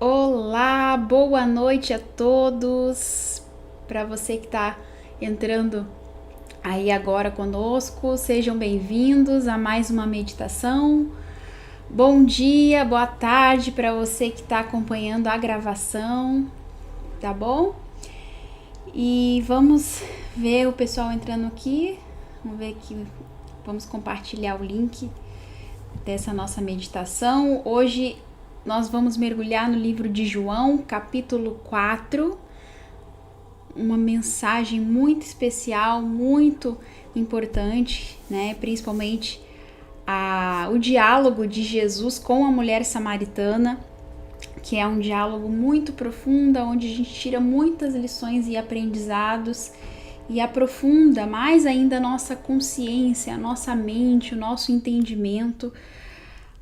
Olá, boa noite a todos. Para você que está entrando aí agora conosco, sejam bem-vindos a mais uma meditação. Bom dia, boa tarde para você que está acompanhando a gravação, tá bom? E vamos ver o pessoal entrando aqui. Vamos ver aqui, vamos compartilhar o link dessa nossa meditação. Hoje nós vamos mergulhar no livro de João, capítulo 4, uma mensagem muito especial, muito importante, né? Principalmente o diálogo de Jesus com a mulher samaritana, que é um diálogo muito profundo, onde a gente tira muitas lições e aprendizados e aprofunda mais ainda a nossa consciência, a nossa mente, o nosso entendimento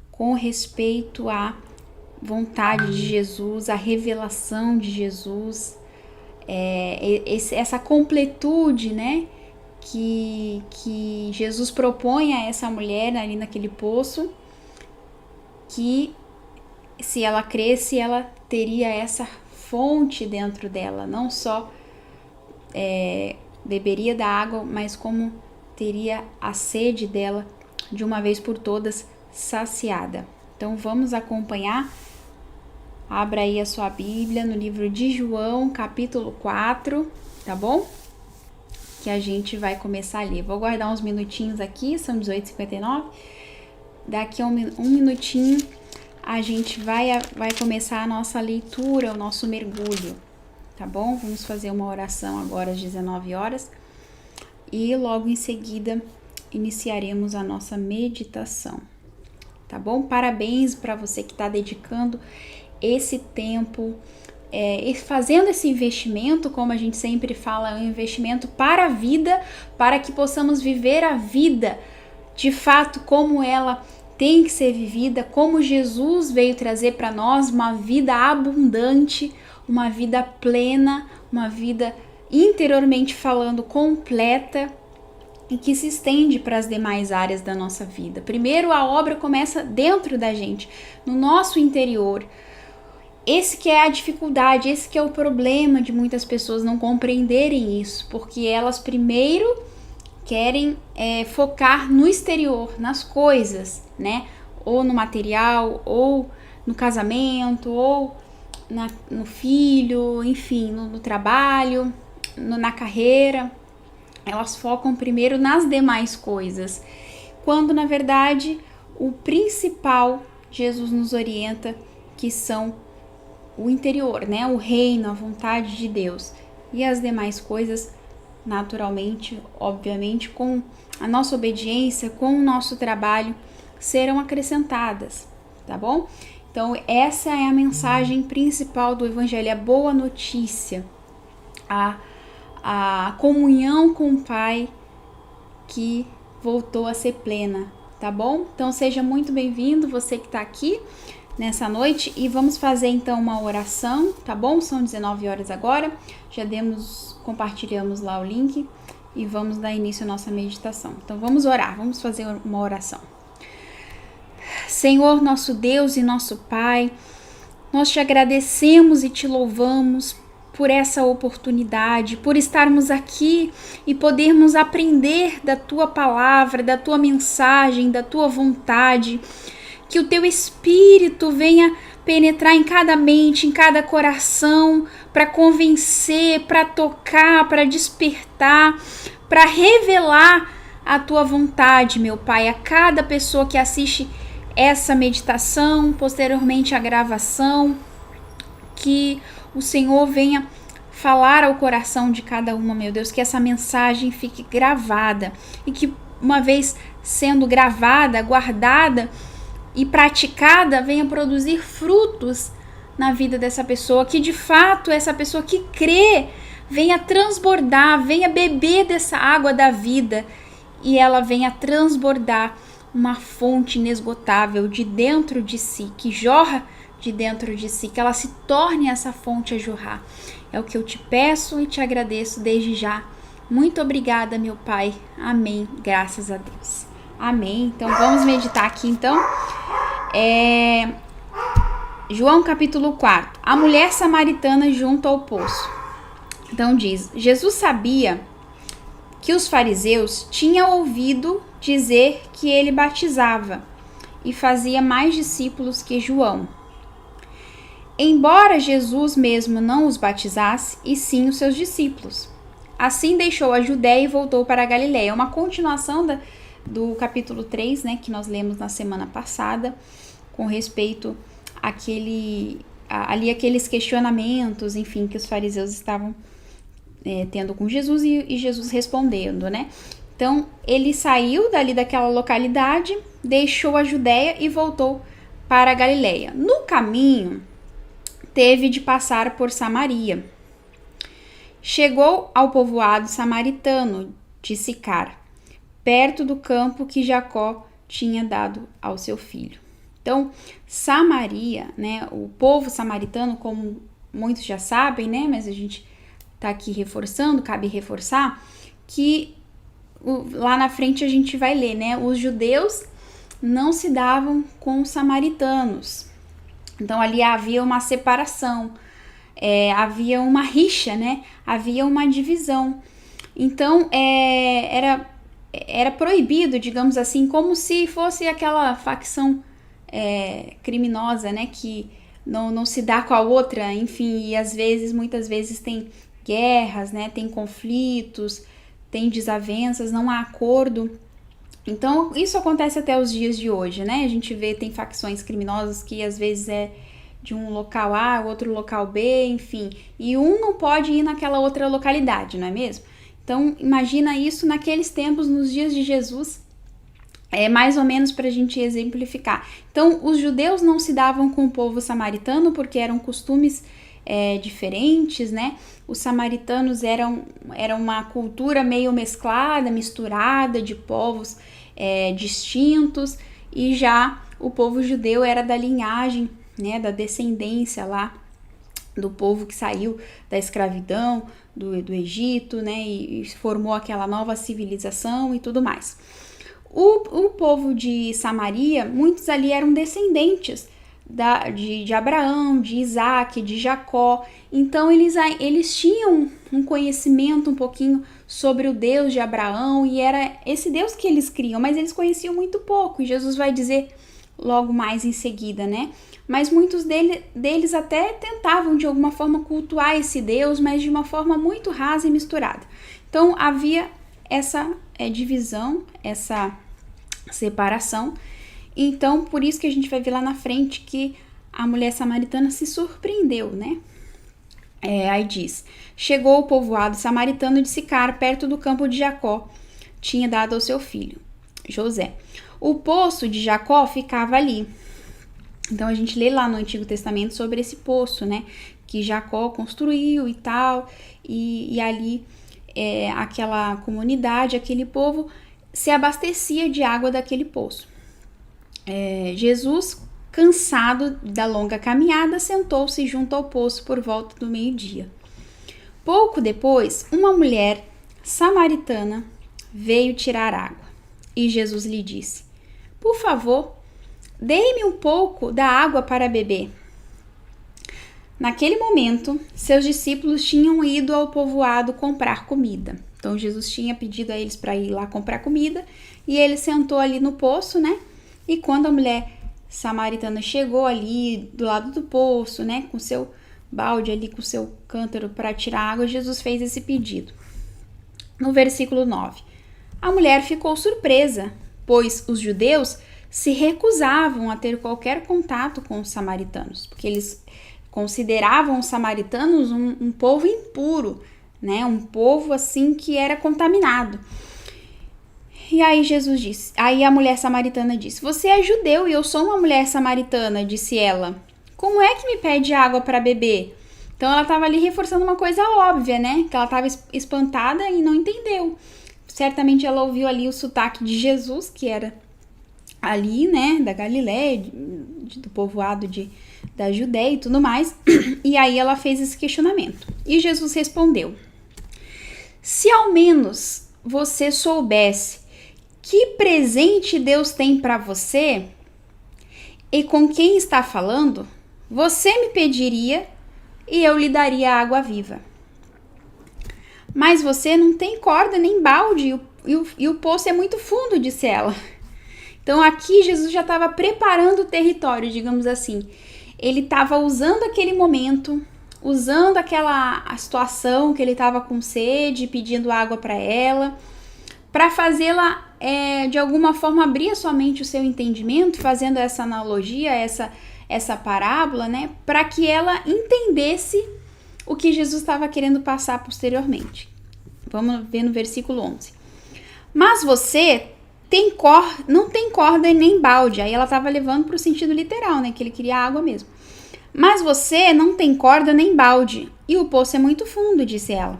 com respeito à vontade de Jesus, a revelação de Jesus, essa completude, né, que Jesus propõe a essa mulher ali naquele poço, que se ela cresce, ela teria essa fonte dentro dela, não só beberia da água, mas como teria a sede dela de uma vez por todas saciada. Então vamos acompanhar. Abra aí a sua Bíblia no livro de João, capítulo 4, tá bom? Que a gente vai começar a ler. Vou guardar uns minutinhos aqui, são 18h59. Daqui a um minutinho a gente vai começar a nossa leitura, o nosso mergulho, tá bom? Vamos fazer uma oração agora às 19 horas e logo em seguida iniciaremos a nossa meditação, tá bom? Parabéns para você que está dedicando esse tempo, fazendo esse investimento, como a gente sempre fala, é um investimento para a vida, para que possamos viver a vida de fato como ela tem que ser vivida, como Jesus veio trazer para nós uma vida abundante, uma vida plena, uma vida interiormente falando completa e que se estende para as demais áreas da nossa vida. Primeiro, a obra começa dentro da gente, no nosso interior. Esse que é a dificuldade, esse que é o problema de muitas pessoas não compreenderem isso, porque elas primeiro querem focar no exterior, nas coisas, né? Ou no material, ou no casamento, ou no filho, enfim, no trabalho, na carreira. Elas focam primeiro nas demais coisas, quando na verdade o principal Jesus nos orienta que são o interior, né? O reino, a vontade de Deus. E as demais coisas, naturalmente, obviamente, com a nossa obediência, com o nosso trabalho, serão acrescentadas, tá bom? Então, essa é a mensagem principal do Evangelho, a boa notícia, a comunhão com o Pai que voltou a ser plena, tá bom? Então, seja muito bem-vindo, você que está aqui nessa noite, e vamos fazer então uma oração, tá bom? São 19 horas agora, compartilhamos lá o link e vamos dar início à nossa meditação. Então vamos orar, vamos fazer uma oração. Senhor, nosso Deus e nosso Pai, nós te agradecemos e te louvamos por essa oportunidade, por estarmos aqui e podermos aprender da tua palavra, da tua mensagem, da tua vontade. Que o teu Espírito venha penetrar em cada mente, em cada coração, para convencer, para tocar, para despertar, para revelar a tua vontade, meu Pai, a cada pessoa que assiste essa meditação, posteriormente a gravação, que o Senhor venha falar ao coração de cada uma, meu Deus, que essa mensagem fique gravada e que, uma vez sendo gravada, guardada e praticada, venha produzir frutos na vida dessa pessoa, que de fato essa pessoa que crê venha transbordar, venha beber dessa água da vida e ela venha transbordar uma fonte inesgotável de dentro de si, que jorra de dentro de si, que ela se torne essa fonte a jorrar. É o que eu te peço e te agradeço desde já. Muito obrigada, meu Pai. Amém. Graças a Deus. Amém. Então vamos meditar aqui então. João capítulo 4. A mulher samaritana junto ao poço. Então diz, Jesus sabia que os fariseus tinham ouvido dizer que ele batizava e fazia mais discípulos que João. Embora Jesus mesmo não os batizasse, e sim os seus discípulos. Assim deixou a Judéia e voltou para a Galiléia. É uma continuação do capítulo 3, né, que nós lemos na semana passada, com respeito àqueles questionamentos, enfim, que os fariseus estavam tendo com Jesus e Jesus respondendo, né? Então, ele saiu daquela localidade, deixou a Judéia e voltou para a Galiléia. No caminho, teve de passar por Samaria. Chegou ao povoado samaritano de Sicar, perto do campo que Jacó tinha dado ao seu filho. Então, Samaria, né, o povo samaritano, como muitos já sabem, né, mas a gente está aqui reforçando, cabe reforçar, que lá na frente a gente vai ler, né, os judeus não se davam com os samaritanos. Então, ali havia uma separação, havia uma rixa, né? Havia uma divisão. Então, era proibido, digamos assim, como se fosse aquela facção criminosa, né? Que não se dá com a outra, enfim, e muitas vezes tem guerras, né? Tem conflitos, tem desavenças, não há acordo. Então, isso acontece até os dias de hoje, né? A gente vê, tem facções criminosas que às vezes é de um local A, outro local B, enfim. E um não pode ir naquela outra localidade, não é mesmo? Então, imagina isso naqueles tempos, nos dias de Jesus, mais ou menos para a gente exemplificar. Então, os judeus não se davam com o povo samaritano porque eram costumes diferentes, né? Os samaritanos eram uma cultura meio mesclada, misturada de povos distintos, e já o povo judeu era da linhagem, né, da descendência lá do povo que saiu da escravidão do Egito, né, e formou aquela nova civilização e tudo mais. O povo de Samaria, muitos ali eram descendentes de Abraão, de Isaac, de Jacó. Então eles tinham um conhecimento um pouquinho sobre o Deus de Abraão, e era esse Deus que eles criam, mas eles conheciam muito pouco, e Jesus vai dizer logo mais em seguida, né? Mas muitos deles até tentavam de alguma forma cultuar esse Deus, mas de uma forma muito rasa e misturada. Então havia essa divisão, essa separação. Então, por isso que a gente vai ver lá na frente que a mulher samaritana se surpreendeu, né? Aí diz, chegou ao povoado samaritano de Sicar, perto do campo de Jacó, tinha dado ao seu filho, José. O poço de Jacó ficava ali. Então, a gente lê lá no Antigo Testamento sobre esse poço, né? Que Jacó construiu e tal, e ali aquela comunidade, aquele povo se abastecia de água daquele poço. Jesus, cansado da longa caminhada, sentou-se junto ao poço por volta do meio-dia. Pouco depois, uma mulher samaritana veio tirar água, e Jesus lhe disse: por favor, dê-me um pouco da água para beber. Naquele momento, seus discípulos tinham ido ao povoado comprar comida. Então, Jesus tinha pedido a eles para ir lá comprar comida, e ele sentou ali no poço, né? E quando a mulher samaritana chegou ali do lado do poço, né, com seu balde ali, com seu cântaro para tirar água, Jesus fez esse pedido. No versículo 9, a mulher ficou surpresa, pois os judeus se recusavam a ter qualquer contato com os samaritanos, porque eles consideravam os samaritanos um povo impuro, né, um povo assim que era contaminado. E aí aí a mulher samaritana disse: você é judeu e eu sou uma mulher samaritana, disse ela. Como é que me pede água para beber? Então ela estava ali reforçando uma coisa óbvia, né? Que ela estava espantada e não entendeu. Certamente ela ouviu ali o sotaque de Jesus, que era ali, né, da Galiléia, do povoado da Judéia e tudo mais. E aí ela fez esse questionamento. E Jesus respondeu: se ao menos você soubesse que presente Deus tem para você e com quem está falando, Você me pediria e eu lhe daria água viva. Mas você não tem corda nem balde e o poço é muito fundo, disse ela. Então aqui Jesus já estava preparando o território, digamos assim. Ele estava usando aquele momento, usando a situação que ele estava com sede, pedindo água para ela, para fazê-la, de alguma forma, abrir a sua mente, o seu entendimento, fazendo essa analogia, essa parábola, né, para que ela entendesse o que Jesus estava querendo passar posteriormente. Vamos ver no versículo 11. Mas você não tem corda e nem balde. Aí ela estava levando para o sentido literal, né, que ele queria água mesmo. Mas você não tem corda nem balde e o poço é muito fundo, disse ela.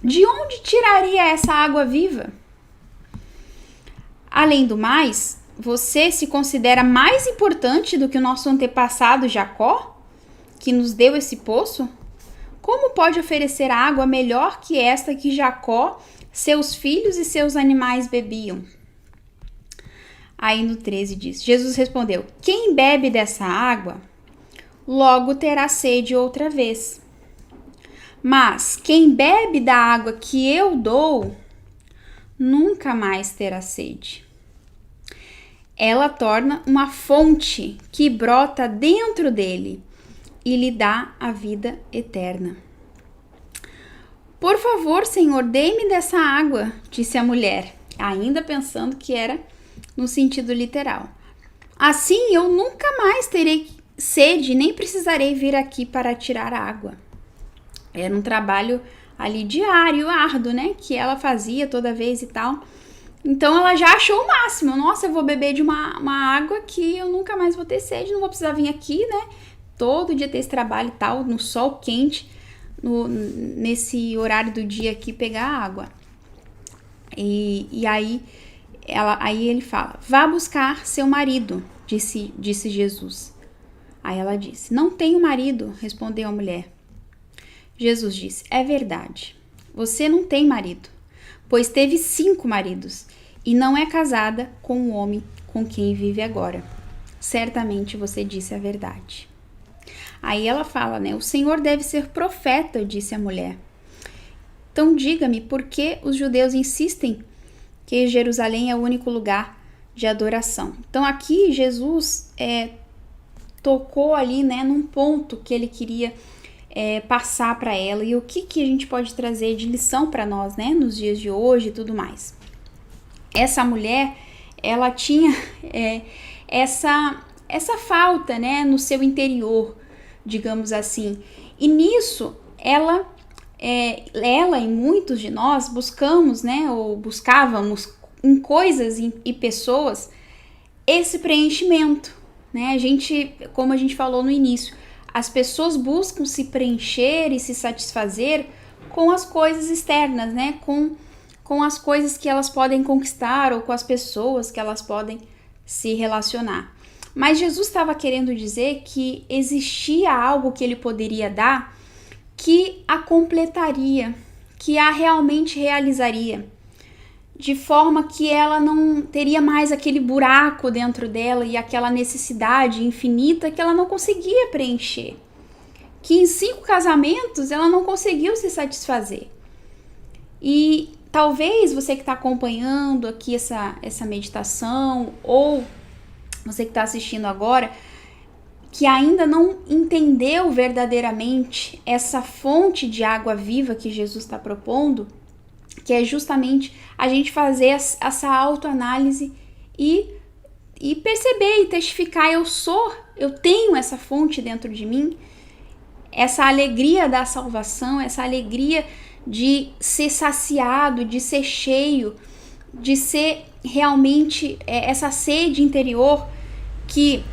De onde tiraria essa água viva? Além do mais, você se considera mais importante do que o nosso antepassado Jacó, que nos deu esse poço? Como pode oferecer água melhor que esta que Jacó, seus filhos e seus animais bebiam? Aí no 13 diz, Jesus respondeu, quem bebe dessa água, logo terá sede outra vez. Mas quem bebe da água que eu dou, nunca mais terá sede. Ela torna uma fonte que brota dentro dele e lhe dá a vida eterna. Por favor, Senhor, dê-me dessa água, disse a mulher, ainda pensando que era no sentido literal. Assim eu nunca mais terei sede, nem precisarei vir aqui para tirar água. Era um trabalho ali diário, árduo, né, que ela fazia toda vez e tal. Então ela já achou o máximo. Nossa, eu vou beber de uma água que eu nunca mais vou ter sede, não vou precisar vir aqui, né? Todo dia ter esse trabalho e tal, no sol quente, nesse horário do dia aqui, pegar água. E aí ele fala, vá buscar seu marido, disse Jesus. Aí ela disse, não tenho marido, respondeu a mulher. Jesus disse, é verdade, você não tem marido, pois teve 5 maridos e não é casada com o homem com quem vive agora. Certamente você disse a verdade. Aí ela fala, né? O Senhor deve ser profeta, disse a mulher. Então diga-me, por que os judeus insistem que Jerusalém é o único lugar de adoração? Então aqui Jesus tocou ali, né, num ponto que ele queria passar para ela e o que a gente pode trazer de lição para nós, né, nos dias de hoje e tudo mais. Essa mulher, ela tinha essa falta, né, no seu interior, digamos assim. E nisso, ela e muitos de nós buscamos, né, ou buscávamos em coisas e pessoas esse preenchimento, né? Como a gente falou no início, as pessoas buscam se preencher e se satisfazer com as coisas externas, né? Com as coisas que elas podem conquistar ou com as pessoas que elas podem se relacionar. Mas Jesus estava querendo dizer que existia algo que ele poderia dar que a completaria, que a realmente realizaria, de forma que ela não teria mais aquele buraco dentro dela e aquela necessidade infinita que ela não conseguia preencher. Que em 5 casamentos ela não conseguiu se satisfazer. E talvez você que está acompanhando aqui essa meditação, ou você que está assistindo agora, que ainda não entendeu verdadeiramente essa fonte de água viva que Jesus está propondo, que é justamente a gente fazer essa autoanálise e perceber e testificar, eu tenho essa fonte dentro de mim, essa alegria da salvação, essa alegria de ser saciado, de ser cheio, de ser realmente essa sede interior que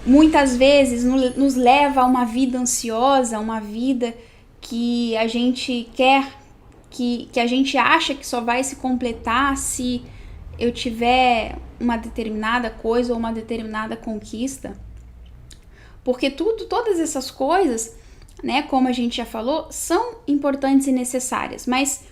muitas vezes nos leva a uma vida ansiosa, uma vida que a gente quer, que a gente acha que só vai se completar se eu tiver uma determinada coisa ou uma determinada conquista. Porque todas essas coisas, né, como a gente já falou, são importantes e necessárias, mas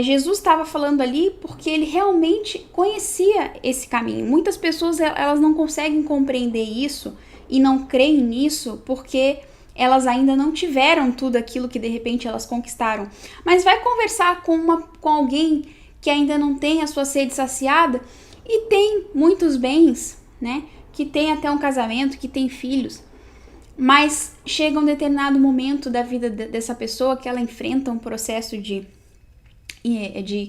Jesus estava falando ali porque ele realmente conhecia esse caminho. Muitas pessoas elas não conseguem compreender isso e não creem nisso porque elas ainda não tiveram tudo aquilo que de repente elas conquistaram. Mas vai conversar com alguém que ainda não tem a sua sede saciada e tem muitos bens, né? Que tem até um casamento, que tem filhos. Mas chega um determinado momento da vida dessa pessoa que ela enfrenta um processo de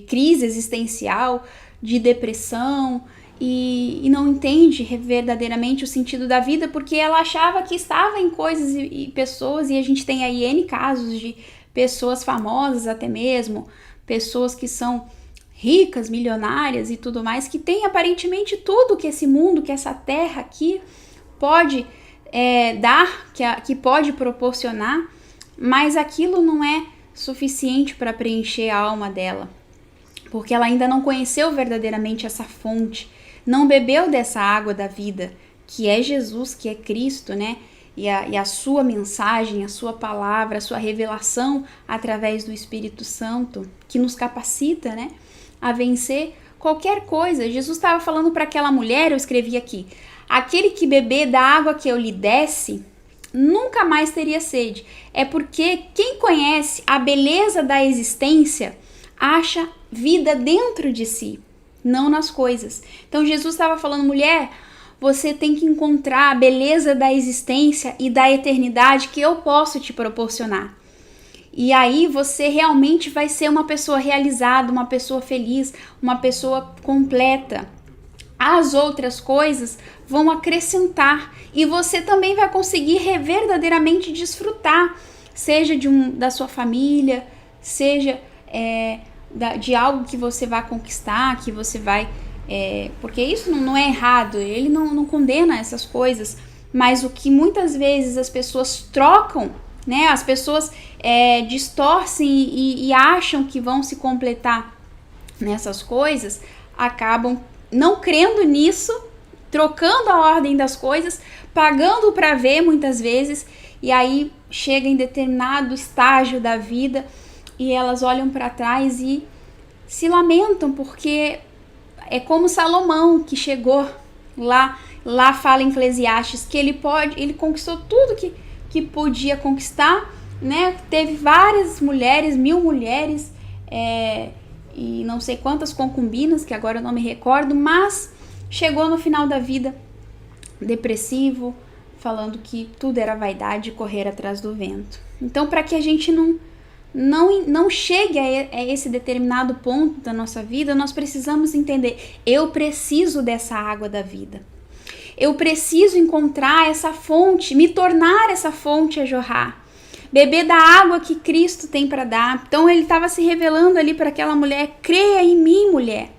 crise existencial, de depressão, e não entende verdadeiramente o sentido da vida, porque ela achava que estava em coisas e pessoas, e a gente tem aí N casos de pessoas famosas até mesmo, pessoas que são ricas, milionárias e tudo mais, que têm aparentemente tudo que esse mundo, que essa terra aqui pode dar, que pode proporcionar, mas aquilo não é suficiente para preencher a alma dela, porque ela ainda não conheceu verdadeiramente essa fonte, não bebeu dessa água da vida, que é Jesus, que é Cristo, né? E a sua mensagem, a sua palavra, a sua revelação através do Espírito Santo, que nos capacita, né, a vencer qualquer coisa. Jesus estava falando para aquela mulher, eu escrevi aqui, aquele que beber da água que eu lhe desse, nunca mais teria sede. É porque quem conhece a beleza da existência acha vida dentro de si, não nas coisas. Então Jesus estava falando, mulher, você tem que encontrar a beleza da existência e da eternidade que eu posso te proporcionar. E aí você realmente vai ser uma pessoa realizada, uma pessoa feliz, uma pessoa completa. As outras coisas vão acrescentar e você também vai conseguir verdadeiramente desfrutar, seja da sua família, seja de algo que você vai conquistar, que você vai... porque isso não é errado, ele não condena essas coisas, mas o que muitas vezes as pessoas trocam, né? As pessoas distorcem e acham que vão se completar nessas coisas, acabam não crendo nisso, trocando a ordem das coisas, pagando para ver muitas vezes, e aí chega em determinado estágio da vida e elas olham para trás e se lamentam, porque é como Salomão, que chegou lá fala em Eclesiastes que ele conquistou tudo que podia conquistar, né? Teve várias mulheres, 1000 mulheres, e não sei quantas concubinas, que agora eu não me recordo, mas chegou no final da vida depressivo, falando que tudo era vaidade e correr atrás do vento. Então, para que a gente não chegue a esse determinado ponto da nossa vida, nós precisamos entender, eu preciso dessa água da vida. Eu preciso encontrar essa fonte, me tornar essa fonte a jorrar. Beber da água que Cristo tem para dar. Então ele estava se revelando ali para aquela mulher, creia em mim, mulher.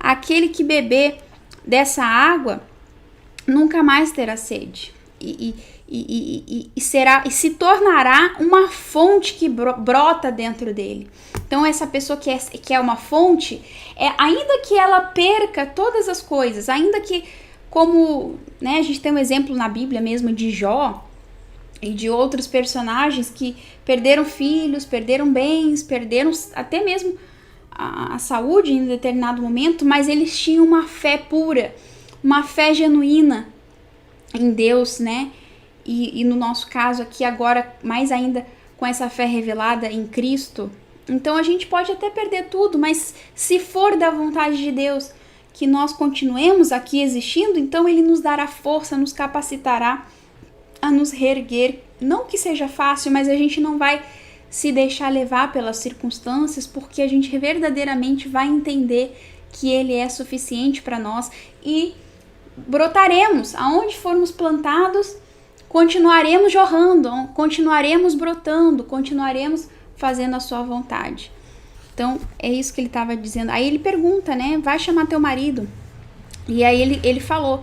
Aquele que beber dessa água nunca mais terá sede. E se tornará uma fonte que brota dentro dele. Então essa pessoa que é uma fonte, ainda que ela perca todas as coisas, ainda que, como, né, a gente tem um exemplo na Bíblia mesmo de Jó e de outros personagens que perderam filhos, perderam bens, perderam até mesmo a saúde em determinado momento, mas eles tinham uma fé pura, uma fé genuína em Deus, né? E no nosso caso aqui agora, mais ainda com essa fé revelada em Cristo. Então a gente pode até perder tudo, mas se for da vontade de Deus que nós continuemos aqui existindo, então Ele nos dará força, nos capacitará a nos reerguer. Não que seja fácil, mas a gente não vai se deixar levar pelas circunstâncias, porque a gente verdadeiramente vai entender que Ele é suficiente para nós e brotaremos. Aonde formos plantados, continuaremos jorrando, continuaremos brotando, continuaremos fazendo a sua vontade. Então, é isso que ele estava dizendo. Aí ele pergunta, né? Vai chamar teu marido. E aí ele falou,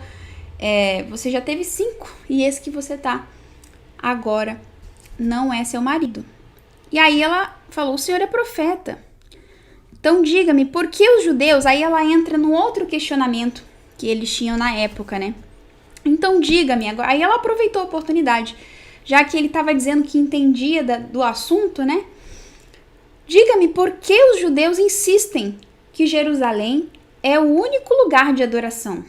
você já teve 5 e esse que você tá agora não é seu marido. E aí ela falou, o senhor é profeta. Então, diga-me, por que os judeus... Aí ela entra no outro questionamento que eles tinham na época, né? Então, diga-me agora. Aí ela aproveitou a oportunidade, já que ele estava dizendo que entendia do assunto, né? Diga-me por que os judeus insistem que Jerusalém é o único lugar de adoração,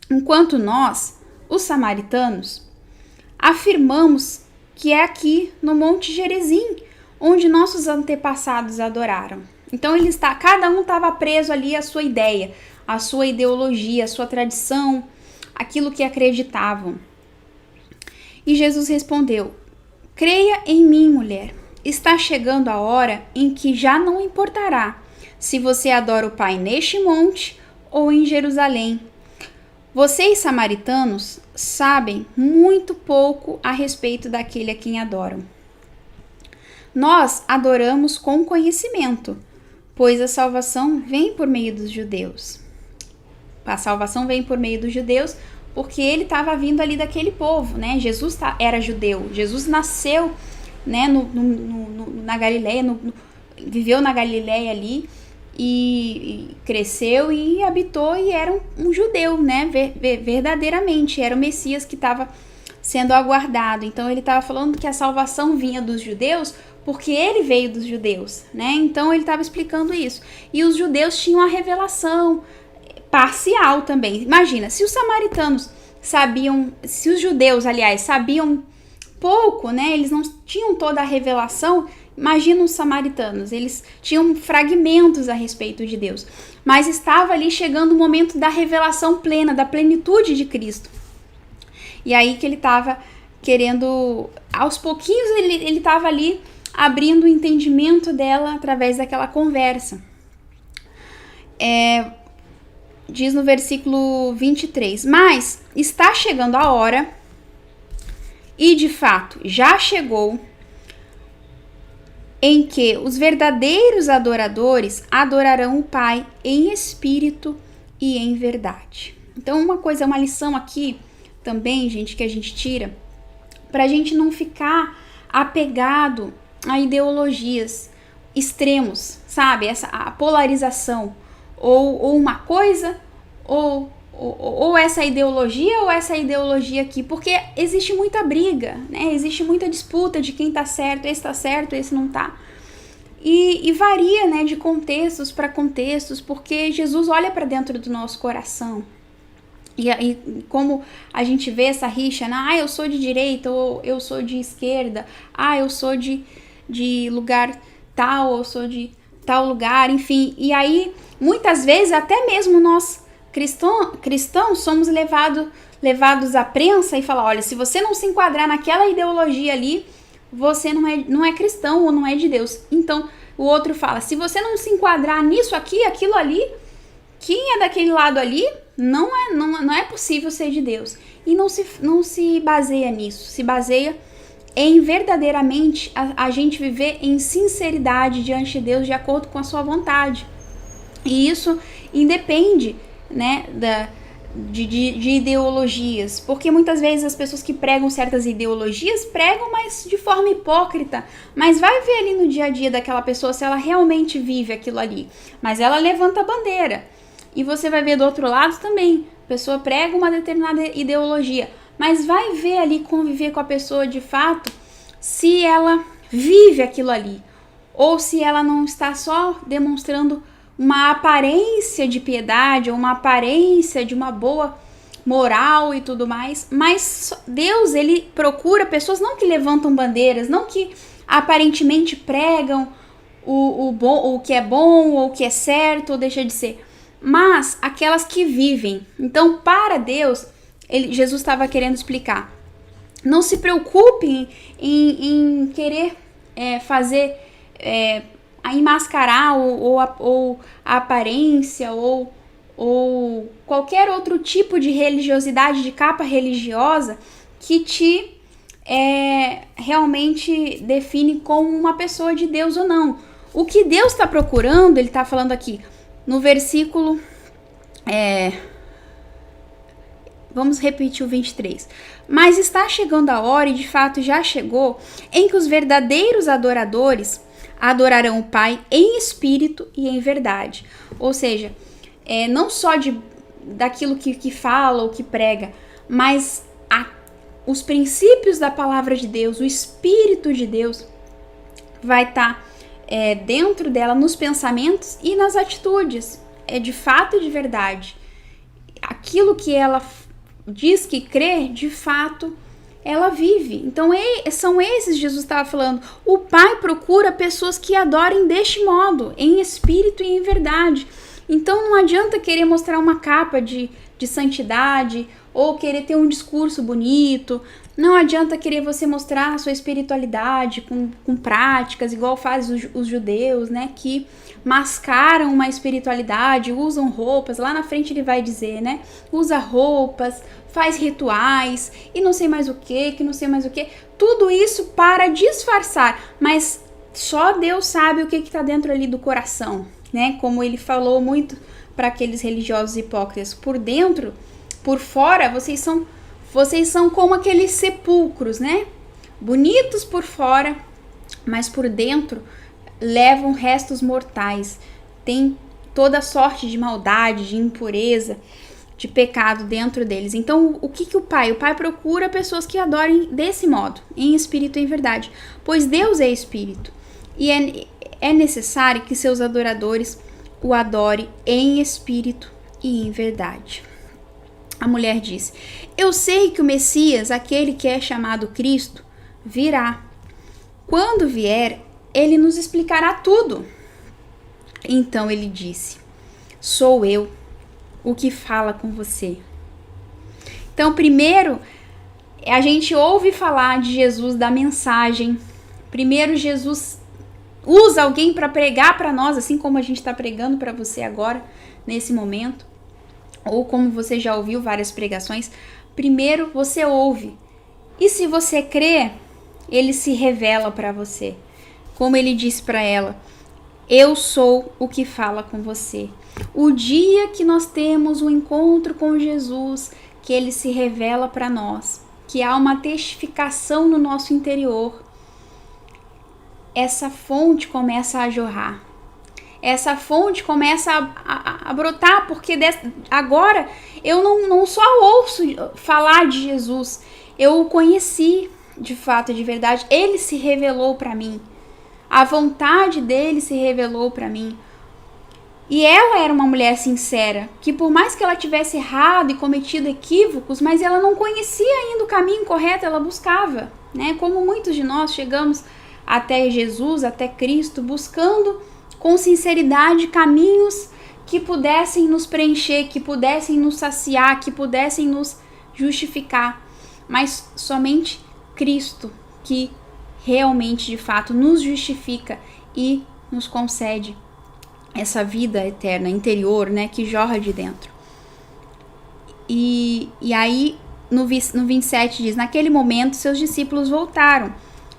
enquanto nós os samaritanos, afirmamos que é aqui no Monte Gerizim, onde nossos antepassados adoraram. Então cada um estava preso ali à sua ideia, à sua ideologia, à sua tradição, aquilo que acreditavam. E Jesus respondeu: creia em mim, mulher. Está chegando a hora em que já não importará se você adora o Pai neste monte ou em Jerusalém. Vocês, samaritanos, sabem muito pouco a respeito daquele a quem adoram. Nós adoramos com conhecimento, pois a salvação vem por meio dos judeus. A salvação vem por meio dos judeus porque ele estava vindo ali daquele povo, né? Jesus era judeu, Jesus nasceu, né, na Galileia, viveu na Galileia ali e cresceu e habitou e era um judeu, né? Verdadeiramente, era o Messias que estava sendo aguardado. Então ele estava falando que a salvação vinha dos judeus porque ele veio dos judeus, né? Então ele estava explicando isso. E os judeus tinham a revelação parcial também. Imagina, se os samaritanos sabiam, se os judeus, aliás, sabiam pouco, né? Eles não tinham toda a revelação. Imagina os samaritanos, eles tinham fragmentos a respeito de Deus. Mas estava ali chegando o momento da revelação plena, da plenitude de Cristo. E aí que ele estava querendo, aos pouquinhos ele estava ali abrindo o entendimento dela através daquela conversa. Diz no versículo 23, mas está chegando a hora, e de fato já chegou, em que os verdadeiros adoradores adorarão o Pai em espírito e em verdade. Então uma lição aqui também, gente, que a gente tira, para a gente não ficar apegado a ideologias extremos, sabe? A polarização, ou uma coisa, ou essa ideologia, ou essa ideologia aqui, porque existe muita briga, né? Existe muita disputa de quem tá certo, esse não tá. E varia, né, de contextos para contextos, porque Jesus olha para dentro do nosso coração. E como a gente vê essa rixa, né? Eu sou de direita, ou eu sou de esquerda, eu sou de lugar tal, ou eu sou de tal lugar, enfim. E aí, muitas vezes, até mesmo nós cristãos somos levados à prensa e falar, olha, se você não se enquadrar naquela ideologia ali, você não é cristão ou não é de Deus. Então, o outro fala, se você não se enquadrar nisso aqui, aquilo ali, quem é daquele lado ali, não é possível ser de Deus. E não se baseia nisso, se baseia em verdadeiramente a gente viver em sinceridade diante de Deus, de acordo com a sua vontade. E isso independe, né, de ideologias, porque muitas vezes as pessoas que pregam certas ideologias pregam, mas de forma hipócrita, mas vai ver ali no dia a dia daquela pessoa se ela realmente vive aquilo ali, mas ela levanta a bandeira. E você vai ver do outro lado também, a pessoa prega uma determinada ideologia, mas vai ver ali, conviver com a pessoa de fato, se ela vive aquilo ali, ou se ela não está só demonstrando uma aparência de piedade, ou uma aparência de uma boa moral e tudo mais. Mas Deus, ele procura pessoas não que levantam bandeiras, não que aparentemente pregam o que é bom, ou o que é certo, ou deixa de ser, mas aquelas que vivem. Então, para Deus, Jesus estava querendo explicar, não se preocupem em querer fazer, enmascarar ou a aparência ou qualquer outro tipo de religiosidade, de capa religiosa que te realmente define como uma pessoa de Deus ou não. O que Deus está procurando, ele está falando aqui no versículo, vamos repetir o 23. Mas está chegando a hora, e de fato já chegou, em que os verdadeiros adoradores adorarão o Pai em espírito e em verdade. Ou seja, não só daquilo que fala ou que prega, mas os princípios da palavra de Deus, o Espírito de Deus vai estar dentro dela, nos pensamentos e nas atitudes. De fato e de verdade. Aquilo que ela diz que crê, de fato, ela vive. Então, são esses, Jesus estava falando, o Pai procura pessoas que adorem deste modo, em espírito e em verdade. Então, não adianta querer mostrar uma capa de santidade, ou querer ter um discurso bonito, não adianta querer você mostrar a sua espiritualidade com práticas, igual fazem os judeus, né, que mascaram uma espiritualidade, usam roupas, lá na frente ele vai dizer, né, usa roupas, faz rituais, e não sei mais o que não sei mais o que, tudo isso para disfarçar, mas só Deus sabe o que está dentro ali do coração, né, como ele falou muito para aqueles religiosos hipócritas, por dentro, por fora, vocês são como aqueles sepulcros, né? Bonitos por fora, mas por dentro levam restos mortais. Tem toda sorte de maldade, de impureza, de pecado dentro deles. Então, o que o Pai? O Pai procura pessoas que adorem desse modo, em espírito e em verdade. Pois Deus é espírito. E é necessário que seus adoradores o adorem em espírito e em verdade. A mulher disse: eu sei que o Messias, aquele que é chamado Cristo, virá. Quando vier, ele nos explicará tudo. Então ele disse: sou eu o que fala com você. Então, primeiro, a gente ouve falar de Jesus, da mensagem. Primeiro, Jesus usa alguém para pregar para nós, assim como a gente está pregando para você agora, nesse momento. Ou como você já ouviu várias pregações, primeiro você ouve. E se você crê, ele se revela para você. Como ele disse para ela: eu sou o que fala com você. O dia que nós temos um encontro com Jesus, que ele se revela para nós, que há uma testificação no nosso interior, essa fonte começa a jorrar. Essa fonte começa a brotar, porque agora eu não só ouço falar de Jesus, eu o conheci de fato, de verdade. Ele se revelou para mim, a vontade dele se revelou para mim. E ela era uma mulher sincera, que por mais que ela tivesse errado e cometido equívocos, mas ela não conhecia ainda o caminho correto, ela buscava, né? Como muitos de nós chegamos até Jesus, até Cristo, buscando com sinceridade caminhos que pudessem nos preencher, que pudessem nos saciar, que pudessem nos justificar. Mas somente Cristo, que realmente, de fato, nos justifica e nos concede essa vida eterna, interior, né, que jorra de dentro. E aí, no 27 diz: naquele momento, seus discípulos voltaram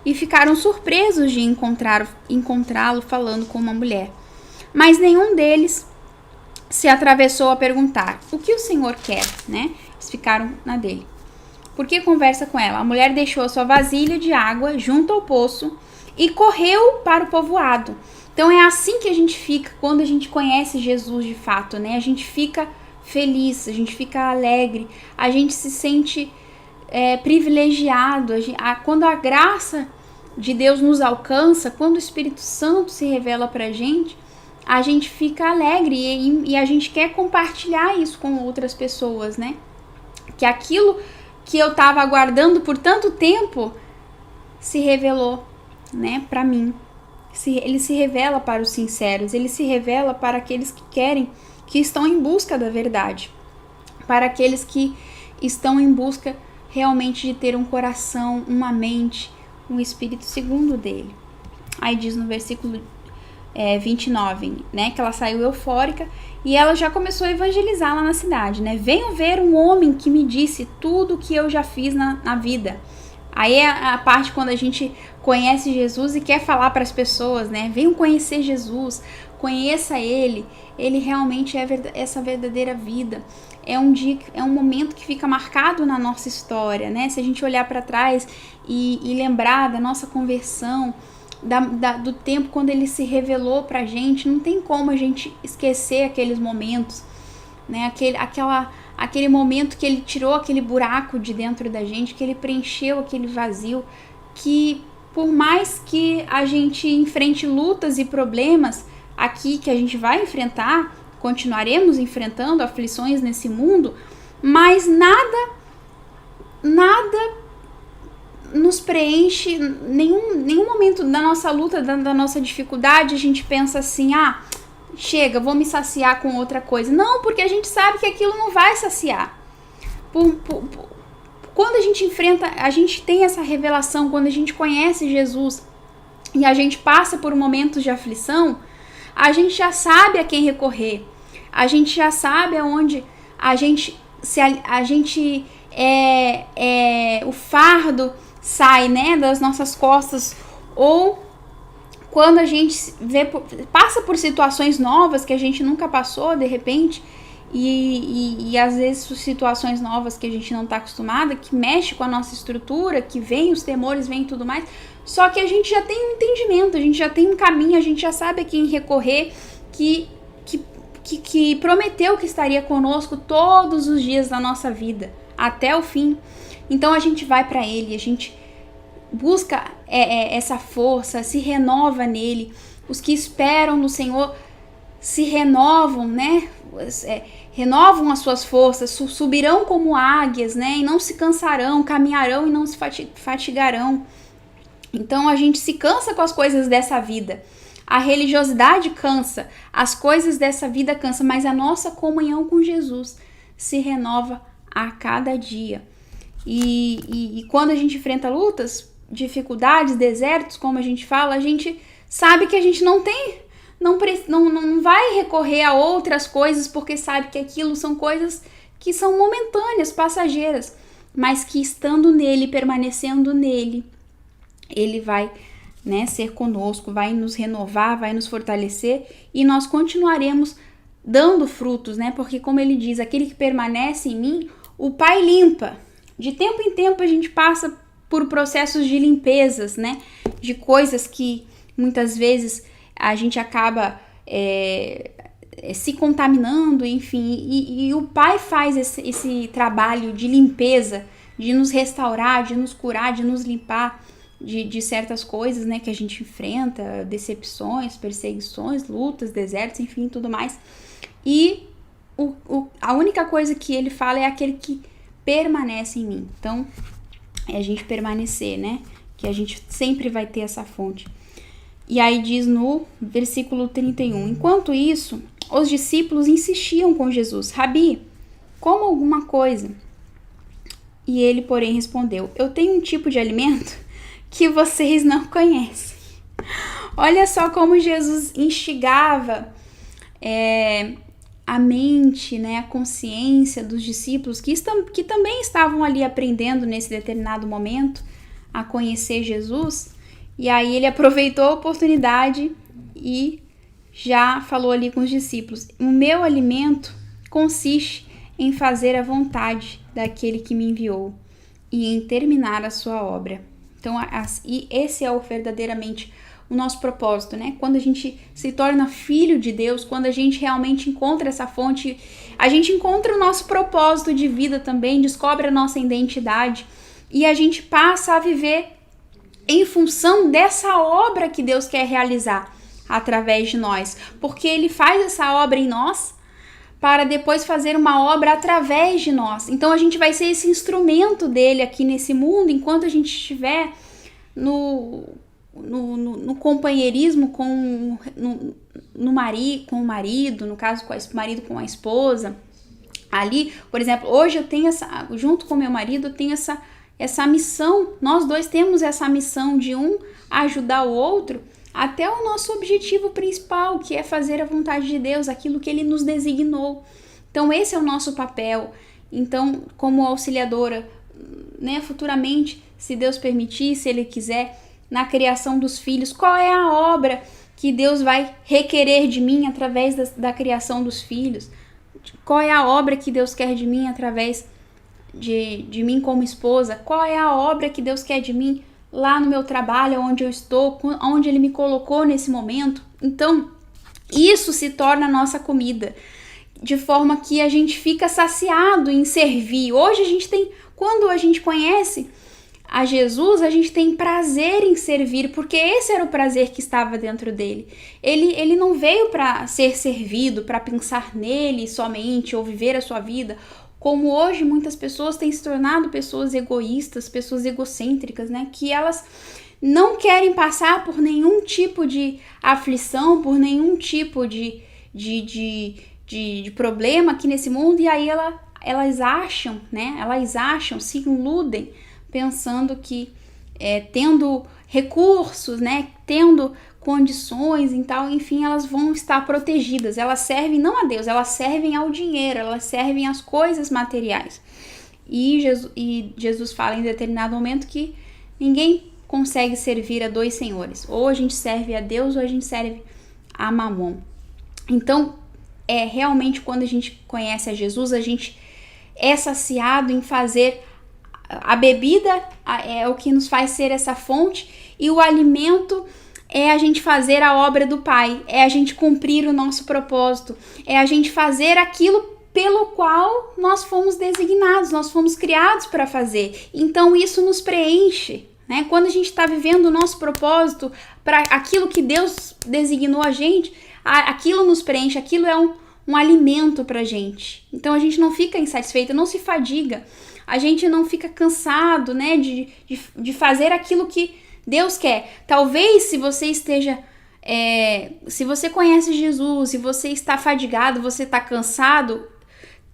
e ficaram surpresos de encontrá-lo falando com uma mulher. Mas nenhum deles se atravessou a perguntar: o que o Senhor quer, né? Eles ficaram na dele. Por que conversa com ela? A mulher deixou a sua vasilha de água junto ao poço e correu para o povoado. Então é assim que a gente fica quando a gente conhece Jesus de fato, né? A gente fica feliz, a gente fica alegre, a gente se sente privilegiado. Quando a graça de Deus nos alcança, quando o Espírito Santo se revela pra gente, a gente fica alegre e a gente quer compartilhar isso com outras pessoas, né? Que aquilo que eu estava aguardando por tanto tempo se revelou, né, para mim. Ele se revela para os sinceros, ele se revela para aqueles que querem, que estão em busca da verdade, para aqueles que estão em busca realmente de ter um coração, uma mente, um espírito segundo dele. Aí diz no versículo 29, né, que ela saiu eufórica e ela já começou a evangelizar lá na cidade, né? Venham ver um homem que me disse tudo o que eu já fiz na vida. Aí é a parte quando a gente conhece Jesus e quer falar para as pessoas, né? Venham conhecer Jesus, conheça ele realmente é essa verdadeira vida. É um momento que fica marcado na nossa história, né? Se a gente olhar para trás e lembrar da nossa conversão, do tempo quando ele se revelou pra gente, não tem como a gente esquecer aqueles momentos, né? Aquele momento que ele tirou aquele buraco de dentro da gente, que ele preencheu aquele vazio, que por mais que a gente enfrente lutas e problemas aqui que a gente vai enfrentar, continuaremos enfrentando aflições nesse mundo, mas nada nada nos preenche, nenhum momento da nossa luta, da nossa dificuldade, a gente pensa assim, chega, vou me saciar com outra coisa. Não, porque a gente sabe que aquilo não vai saciar. Quando a gente enfrenta, a gente tem essa revelação, quando a gente conhece Jesus e a gente passa por momentos de aflição, a gente já sabe a quem recorrer. A gente já sabe aonde o fardo sai, né, das nossas costas, ou quando a gente passa por situações novas que a gente nunca passou, de repente, e às vezes situações novas que a gente não está acostumada, que mexe com a nossa estrutura, que vem os temores, vem tudo mais, só que a gente já tem um entendimento, a gente já tem um caminho, a gente já sabe a quem recorrer, que prometeu que estaria conosco todos os dias da nossa vida, até o fim. Então a gente vai para Ele, a gente busca essa força, se renova nele. Os que esperam no Senhor se renovam, né? Renovam as suas forças, subirão como águias, né? E não se cansarão, caminharão e não se fatigarão. Então a gente se cansa com as coisas dessa vida. A religiosidade cansa, as coisas dessa vida cansam, mas a nossa comunhão com Jesus se renova a cada dia. E quando a gente enfrenta lutas, dificuldades, desertos, como a gente fala, a gente sabe que a gente não vai recorrer a outras coisas, porque sabe que aquilo são coisas que são momentâneas, passageiras, mas que estando nele, permanecendo nele, ele vai, né, ser conosco, vai nos renovar, vai nos fortalecer e nós continuaremos dando frutos, né? Porque como ele diz, aquele que permanece em mim, o Pai limpa. De tempo em tempo a gente passa por processos de limpezas, né? De coisas que muitas vezes a gente acaba se contaminando, enfim. E o Pai faz esse trabalho de limpeza, de nos restaurar, de nos curar, de nos limpar de certas coisas, né? Que a gente enfrenta, decepções, perseguições, lutas, desertos, enfim, tudo mais. E a única coisa que ele fala é aquele que permanece em mim. Então, é a gente permanecer, né? Que a gente sempre vai ter essa fonte. E aí diz no versículo 31, enquanto isso, os discípulos insistiam com Jesus, Rabi, coma alguma coisa. E ele, porém, respondeu, eu tenho um tipo de alimento que vocês não conhecem. Olha só como Jesus instigava a mente, né, a consciência dos discípulos que também estavam ali aprendendo nesse determinado momento a conhecer Jesus. E aí ele aproveitou a oportunidade e já falou ali com os discípulos, o meu alimento consiste em fazer a vontade daquele que me enviou e em terminar a sua obra. Então, e esse é verdadeiramente o nosso propósito, né? Quando a gente se torna filho de Deus, quando a gente realmente encontra essa fonte, a gente encontra o nosso propósito de vida também, descobre a nossa identidade e a gente passa a viver em função dessa obra que Deus quer realizar através de nós, porque Ele faz essa obra em nós para depois fazer uma obra através de nós. Então a gente vai ser esse instrumento dele aqui nesse mundo, enquanto a gente estiver no companheirismo com o marido, no caso com o marido com a esposa. Ali, por exemplo, hoje eu tenho junto com meu marido, eu tenho essa missão, nós dois temos essa missão de um ajudar o outro até o nosso objetivo principal, que é fazer a vontade de Deus, aquilo que Ele nos designou. Então esse é o nosso papel. Então, como auxiliadora, né, futuramente, se Deus permitir, se Ele quiser, na criação dos filhos, qual é a obra que Deus vai requerer de mim através da criação dos filhos? Qual é a obra que Deus quer de mim através de mim como esposa? Qual é a obra que Deus quer de mim lá no meu trabalho, onde eu estou, onde Ele me colocou nesse momento? Então, isso se torna a nossa comida, de forma que a gente fica saciado em servir. Hoje quando a gente conhece a Jesus, a gente tem prazer em servir, porque esse era o prazer que estava dentro dele. Ele não veio para ser servido, para pensar nele somente, ou viver a sua vida, como hoje muitas pessoas têm se tornado pessoas egoístas, pessoas egocêntricas, né? Que elas não querem passar por nenhum tipo de aflição, por nenhum tipo de problema aqui nesse mundo, e aí elas acham, né? Elas acham, se iludem, pensando que tendo recursos, né? Tendo condições e tal, enfim, elas vão estar protegidas. Elas servem não a Deus, elas servem ao dinheiro, elas servem às coisas materiais. E Jesus fala em determinado momento que ninguém consegue servir a dois senhores. Ou a gente serve a Deus ou a gente serve a Mamon. Então, realmente quando a gente conhece a Jesus, a gente é saciado em fazer a bebida, é o que nos faz ser essa fonte, e o alimento é a gente fazer a obra do Pai, é a gente cumprir o nosso propósito, é a gente fazer aquilo pelo qual nós fomos designados, nós fomos criados para fazer. Então isso nos preenche, né? Quando a gente está vivendo o nosso propósito para aquilo que Deus designou a gente, aquilo nos preenche, aquilo é um alimento para a gente. Então a gente não fica insatisfeito, não se fadiga, a gente não fica cansado, né, de fazer aquilo que Deus quer. Talvez se você esteja, se você conhece Jesus, se você está fadigado, você está cansado,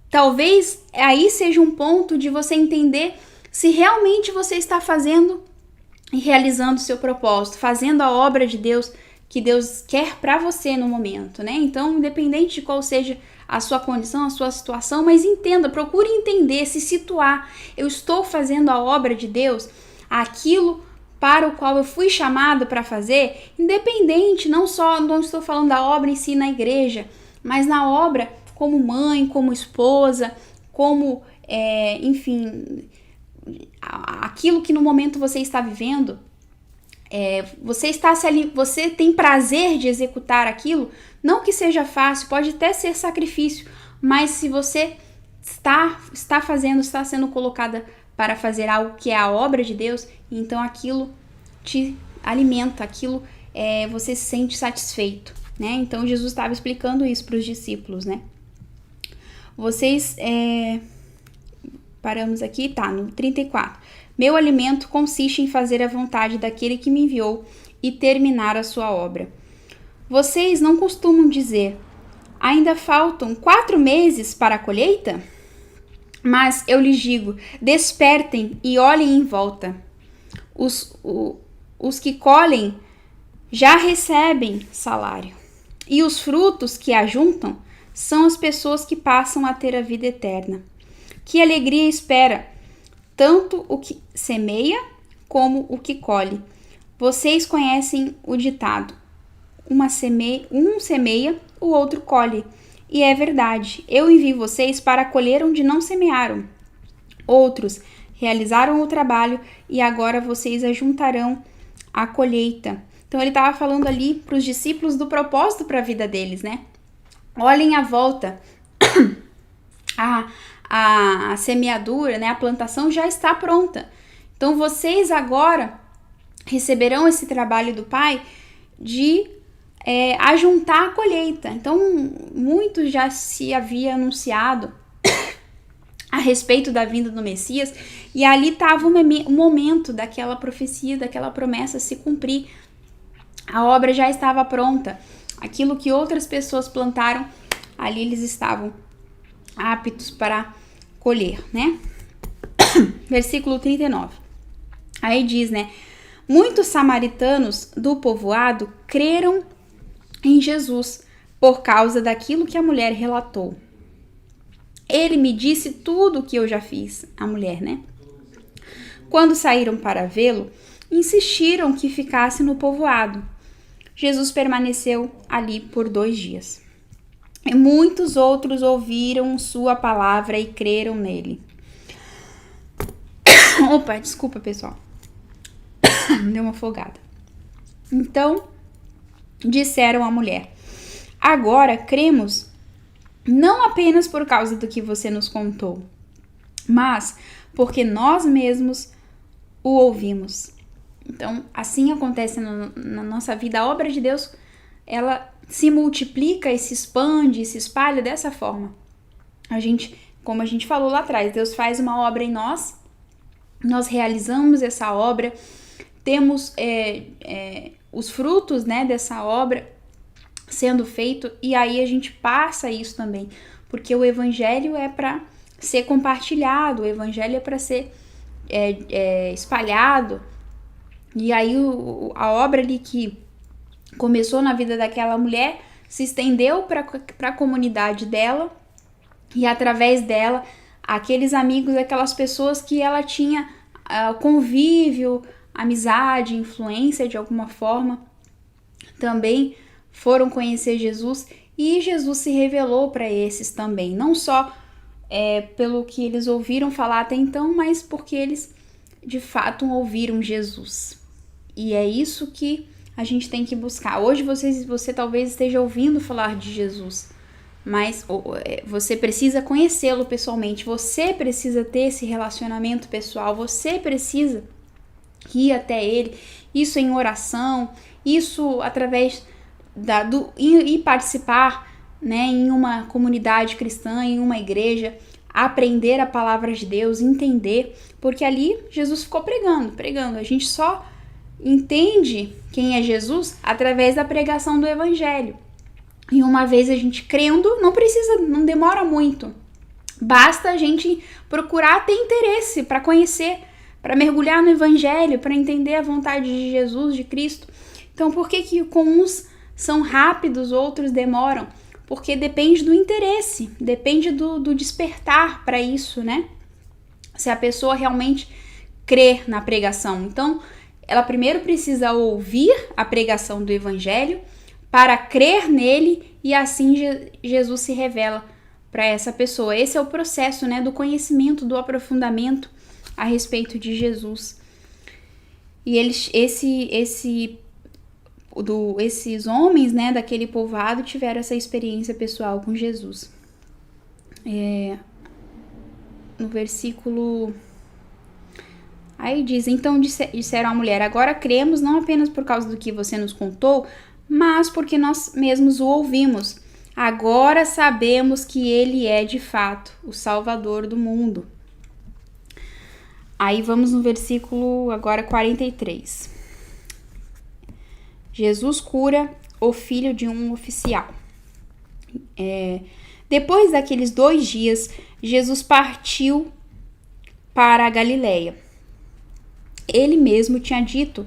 talvez aí seja um ponto de você entender se realmente você está fazendo e realizando o seu propósito, fazendo a obra de Deus que Deus quer para você no momento, né? Então, independente de qual seja a sua condição, a sua situação, mas entenda, procure entender, se situar. Eu estou fazendo a obra de Deus, aquilo para o qual eu fui chamado para fazer, independente, não estou falando da obra em si na igreja, mas na obra como mãe, como esposa, como, enfim, aquilo que no momento você está vivendo, você tem prazer de executar aquilo, não que seja fácil, pode até ser sacrifício, mas se você está fazendo, está sendo colocada para fazer algo que é a obra de Deus, então aquilo te alimenta, aquilo você se sente satisfeito, né? Então Jesus estava explicando isso para os discípulos, né? Paramos aqui, tá, no 34. Meu alimento consiste em fazer a vontade daquele que me enviou e terminar a sua obra. Vocês não costumam dizer, ainda faltam 4 meses para a colheita? Mas eu lhes digo, despertem e olhem em volta. Os que colhem já recebem salário. E os frutos que ajuntam são as pessoas que passam a ter a vida eterna. Que alegria espera tanto o que semeia como o que colhe. Vocês conhecem o ditado, um semeia, o outro colhe. E é verdade, eu envio vocês para colher onde não semearam. Outros realizaram o trabalho e agora vocês ajuntarão a colheita. Então ele estava falando ali para os discípulos do propósito para a vida deles, né? Olhem à volta. A semeadura, né, a plantação já está pronta. Então vocês agora receberão esse trabalho do Pai de ajuntar a colheita. Então muito já se havia anunciado a respeito da vinda do Messias, e ali estava o momento daquela profecia, daquela promessa se cumprir. A obra já estava pronta. Aquilo que outras pessoas plantaram, ali eles estavam aptos para colher, né? Versículo 39. Aí diz, né? Muitos samaritanos do povoado creram em Jesus por causa daquilo que a mulher relatou. Ele me disse tudo o que eu já fiz, a mulher, né? Quando saíram para vê-lo, insistiram que ficasse no povoado. Jesus permaneceu ali por 2 dias. E muitos outros ouviram sua palavra e creram nele. Opa, desculpa, pessoal. Deu uma afogada. Então, disseram à mulher, agora cremos não apenas por causa do que você nos contou, mas porque nós mesmos o ouvimos. Então, assim acontece na nossa vida. A obra de Deus, ela se multiplica e se expande e se espalha dessa forma. A gente como a gente falou lá atrás, Deus faz uma obra em nós, nós realizamos essa obra, temos os frutos, né, dessa obra sendo feito, e aí a gente passa isso também, porque o evangelho é para ser compartilhado, o evangelho é para ser espalhado, e aí a obra ali que começou na vida daquela mulher se estendeu para a comunidade dela, e através dela, aqueles amigos, aquelas pessoas que ela tinha convívio, amizade, influência de alguma forma, também foram conhecer Jesus, e Jesus se revelou para esses também, não só pelo que eles ouviram falar até então, mas porque eles de fato ouviram Jesus. E é isso que a gente tem que buscar. Hoje você talvez esteja ouvindo falar de Jesus, mas você precisa conhecê-lo pessoalmente, você precisa ter esse relacionamento pessoal, você precisa ir até ele, isso em oração, isso através e participar, né, em uma comunidade cristã, em uma igreja, aprender a palavra de Deus, entender, porque ali Jesus ficou pregando. A gente só entende quem é Jesus através da pregação do evangelho. E uma vez a gente crendo, não demora muito. Basta a gente procurar ter interesse para conhecer, para mergulhar no evangelho, para entender a vontade de Jesus, de Cristo. Então, por que com uns são rápidos, outros demoram? Porque depende do interesse, depende do despertar para isso, né? Se a pessoa realmente crê na pregação. Então, ela primeiro precisa ouvir a pregação do evangelho para crer nele, e assim Jesus se revela para essa pessoa. Esse é o processo, né, do conhecimento, do aprofundamento a respeito de Jesus. E esses homens, né, daquele povoado tiveram essa experiência pessoal com Jesus. No versículo... Aí diz, então disseram à mulher, agora cremos não apenas por causa do que você nos contou, mas porque nós mesmos o ouvimos. Agora sabemos que ele é de fato o Salvador do mundo. Aí vamos no versículo agora 43. Jesus cura o filho de um oficial. Depois daqueles 2 dias, Jesus partiu para a Galileia. Ele mesmo tinha dito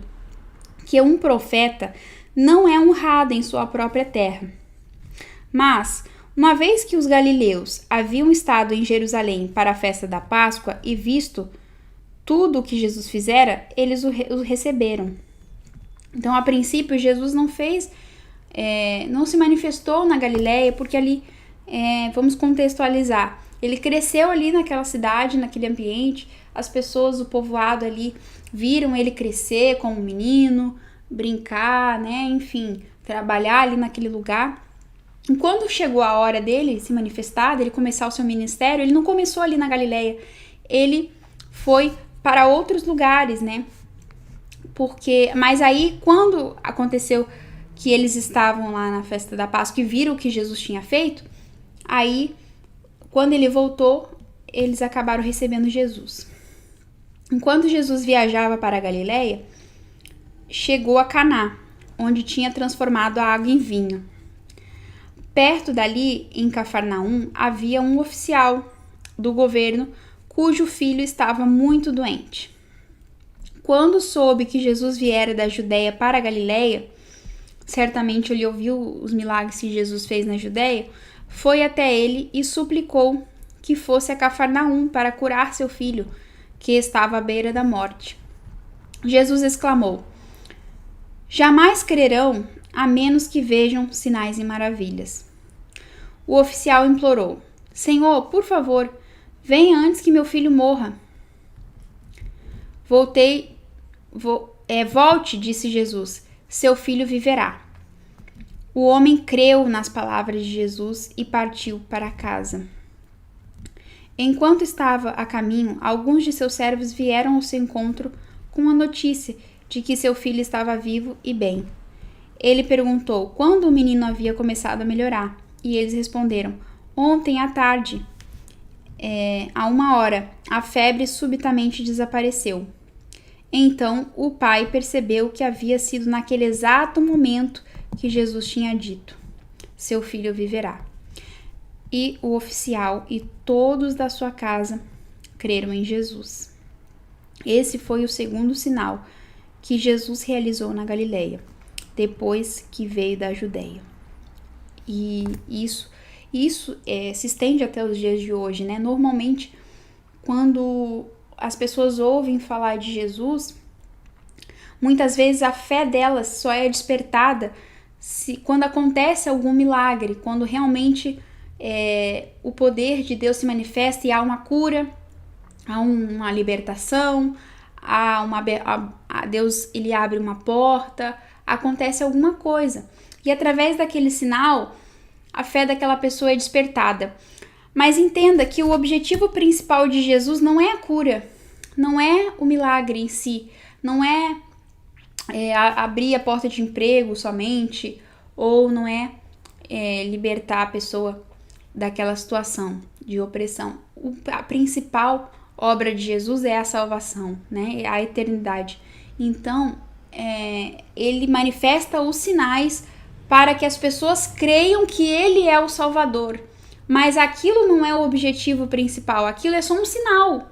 que um profeta não é honrado em sua própria terra. Mas, uma vez que os galileus haviam estado em Jerusalém para a festa da Páscoa e visto tudo o que Jesus fizera, eles o receberam. Então, a princípio, Jesus não se manifestou na Galileia, porque ali, vamos contextualizar, ele cresceu ali naquela cidade, naquele ambiente, as pessoas do povoado ali viram ele crescer como menino, brincar, né, enfim, trabalhar ali naquele lugar. E quando chegou a hora dele se manifestar, dele começar o seu ministério, ele não começou ali na Galileia, ele foi para outros lugares, né? Mas aí, quando aconteceu que eles estavam lá na festa da Páscoa e viram o que Jesus tinha feito, aí, quando ele voltou, eles acabaram recebendo Jesus. Enquanto Jesus viajava para a Galileia, chegou a Caná, onde tinha transformado a água em vinho. Perto dali, em Cafarnaum, havia um oficial do governo cujo filho estava muito doente. Quando soube que Jesus viera da Judeia para a Galileia, certamente ele ouviu os milagres que Jesus fez na Judeia, foi até ele e suplicou que fosse a Cafarnaum para curar seu filho, que estava à beira da morte. Jesus exclamou: jamais crerão a menos que vejam sinais e maravilhas. O oficial implorou: Senhor, por favor, venha antes que meu filho morra. Volte, disse Jesus, seu filho viverá. O homem creu nas palavras de Jesus e partiu para casa. Enquanto estava a caminho, alguns de seus servos vieram ao seu encontro com a notícia de que seu filho estava vivo e bem. Ele perguntou quando o menino havia começado a melhorar, e eles responderam: ontem à tarde. a 1 hora, a febre subitamente desapareceu. Então o pai percebeu que havia sido naquele exato momento que Jesus tinha dito: seu filho viverá. E o oficial e todos da sua casa creram em Jesus. Esse foi o segundo sinal que Jesus realizou na Galileia, depois que veio da Judeia. E isso se estende até os dias de hoje, né? Normalmente, quando as pessoas ouvem falar de Jesus, muitas vezes a fé delas só é despertada quando acontece algum milagre, quando realmente o poder de Deus se manifesta e há uma cura, há uma libertação, Deus ele abre uma porta, acontece alguma coisa. E através daquele sinal, a fé daquela pessoa é despertada. Mas entenda que o objetivo principal de Jesus não é a cura, não é o milagre em si, não é abrir a porta de emprego somente, ou não é libertar a pessoa daquela situação de opressão. A principal obra de Jesus é a salvação, né? A eternidade. Então, ele manifesta os sinais para que as pessoas creiam que ele é o Salvador. Mas aquilo não é o objetivo principal, aquilo é só um sinal.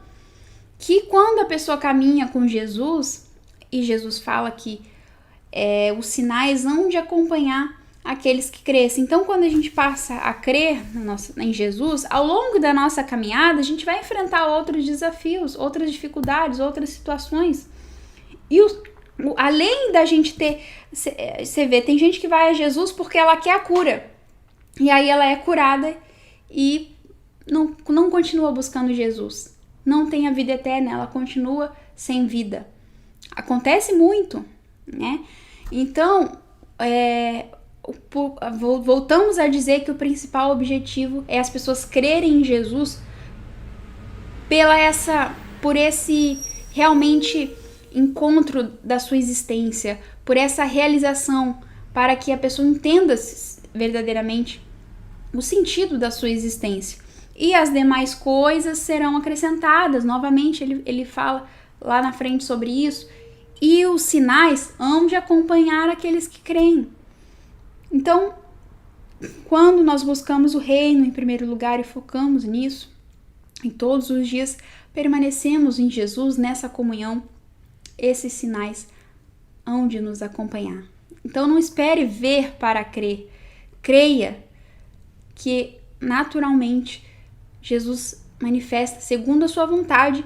Que quando a pessoa caminha com Jesus, e Jesus fala que os sinais hão de acompanhar aqueles que crescem. Então, quando a gente passa a crer em Jesus, ao longo da nossa caminhada, a gente vai enfrentar outros desafios, outras dificuldades, outras situações. E além da gente ter... Você vê, tem gente que vai a Jesus porque ela quer a cura. E aí ela é curada e não continua buscando Jesus. Não tem a vida eterna, ela continua sem vida. Acontece muito, né? Então, voltamos a dizer que o principal objetivo é as pessoas crerem em Jesus por esse realmente encontro da sua existência, por essa realização, para que a pessoa entenda verdadeiramente o sentido da sua existência. E as demais coisas serão acrescentadas. Novamente, ele fala lá na frente sobre isso. E os sinais hão de acompanhar aqueles que creem. Então, quando nós buscamos o reino em primeiro lugar e focamos nisso, e todos os dias permanecemos em Jesus, nessa comunhão, esses sinais hão de nos acompanhar. Então, não espere ver para crer. Creia que, naturalmente, Jesus manifesta, segundo a sua vontade,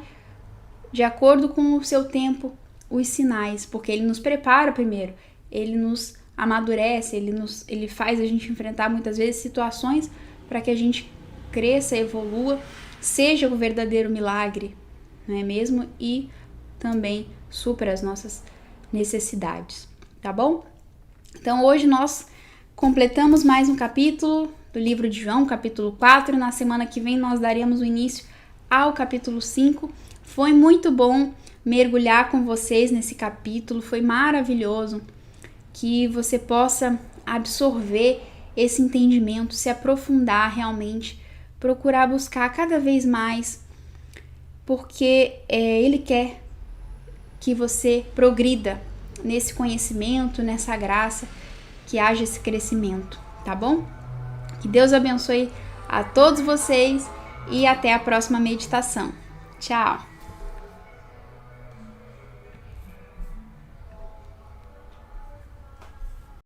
de acordo com o seu tempo, os sinais, porque ele nos prepara primeiro, ele nos amadurece, ele faz a gente enfrentar muitas vezes situações para que a gente cresça, evolua, seja o verdadeiro milagre, não é mesmo? E também supra as nossas necessidades, tá bom? Então hoje nós completamos mais um capítulo do livro de João, capítulo 4. Na semana que vem nós daremos o início ao capítulo 5. Foi muito bom mergulhar com vocês nesse capítulo, foi maravilhoso que você possa absorver esse entendimento, se aprofundar realmente, procurar buscar cada vez mais, porque Ele quer que você progrida nesse conhecimento, nessa graça, que haja esse crescimento, tá bom? Que Deus abençoe a todos vocês e até a próxima meditação. Tchau!